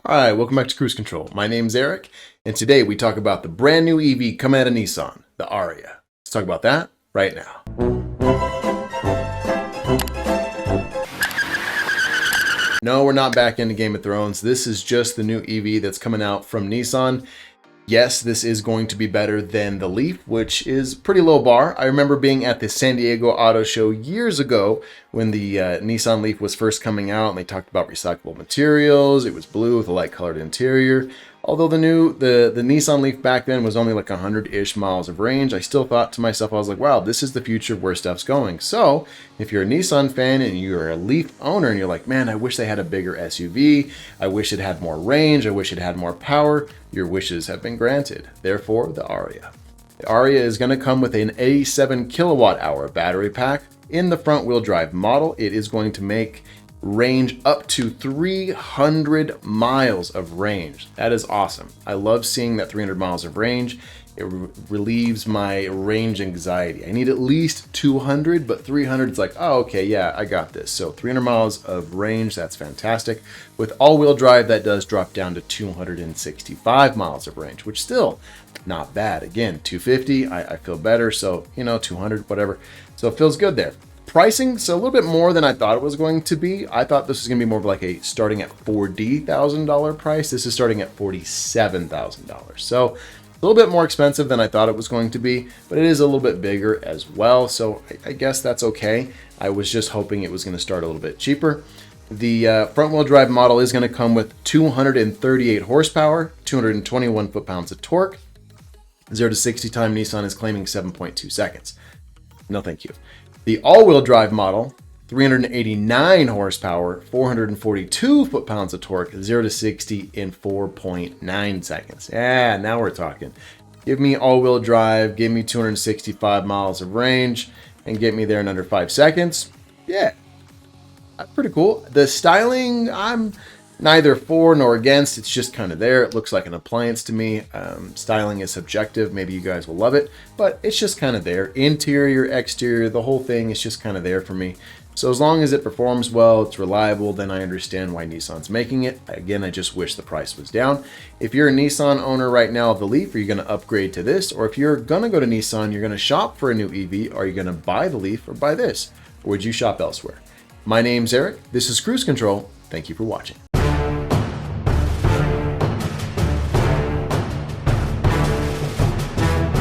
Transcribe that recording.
Alright, welcome back to Cruise Control. My name's Eric, and today we talk about the brand new EV coming out of Nissan, the Ariya. Let's talk about that right now. No, we're not back into Game of Thrones. This is just the new EV that's coming out from Nissan. Yes, this is going to be better than the Leaf, which is pretty low bar. I remember being at the San Diego Auto Show years ago when the Nissan Leaf was first coming out, and they talked about recyclable materials. It was blue with a light colored interior. Although the Nissan Leaf back then was only like 100-ish miles of range, I still thought to myself, I was like, wow, this is the future of where stuff's going. So if you're a Nissan fan and you're a Leaf owner and you're like, man, I wish they had a bigger SUV. I wish it had more range. I wish it had more power. Your wishes have been granted. Therefore, the Ariya. The Ariya is going to come with an 87 kilowatt hour battery pack. In the front wheel drive model, it is going to make range up to 300 miles of range. That is awesome. I love seeing that 300 miles of range. It relieves my range anxiety. I need at least 200, but 300 is like, oh, okay, yeah, I got this. So 300 miles of range, that's fantastic. With all-wheel drive, that does drop down to 265 miles of range, which still not bad. Again, 250, I feel better. So, 200, whatever. So it feels good there. Pricing, so a little bit more than I thought it was going to be. I thought this was going to be more of like a starting at $40,000 price. This is starting at $47,000. So a little bit more expensive than I thought it was going to be, but it is a little bit bigger as well. So I guess that's okay. I was just hoping it was going to start a little bit cheaper. The front wheel drive model is going to come with 238 horsepower, 221 foot-pounds of torque. 0 to 60 time Nissan is claiming 7.2 seconds. No, thank you. The all-wheel drive model, 389 horsepower, 442 foot-pounds of torque, 0 to 60 in 4.9 seconds. Yeah, now we're talking. Give me all-wheel drive, give me 265 miles of range, and get me there in under 5 seconds. Yeah, that's pretty cool. The styling, I'm neither for nor against. It's just kind of there. It looks like an appliance to me. Styling is subjective. Maybe you guys will love it, but it's just kind of there. Interior, exterior, the whole thing is just kind of there for me. So as long as it performs well, it's reliable, then I understand why Nissan's making it. Again, I just wish the price was down. If you're a Nissan owner right now of the Leaf, are you going to upgrade to this? Or if you're going to go to Nissan, you're going to shop for a new EV, are you going to buy the Leaf or buy this? Or would you shop elsewhere? My name's Eric. This is Cruise Control. Thank you for watching.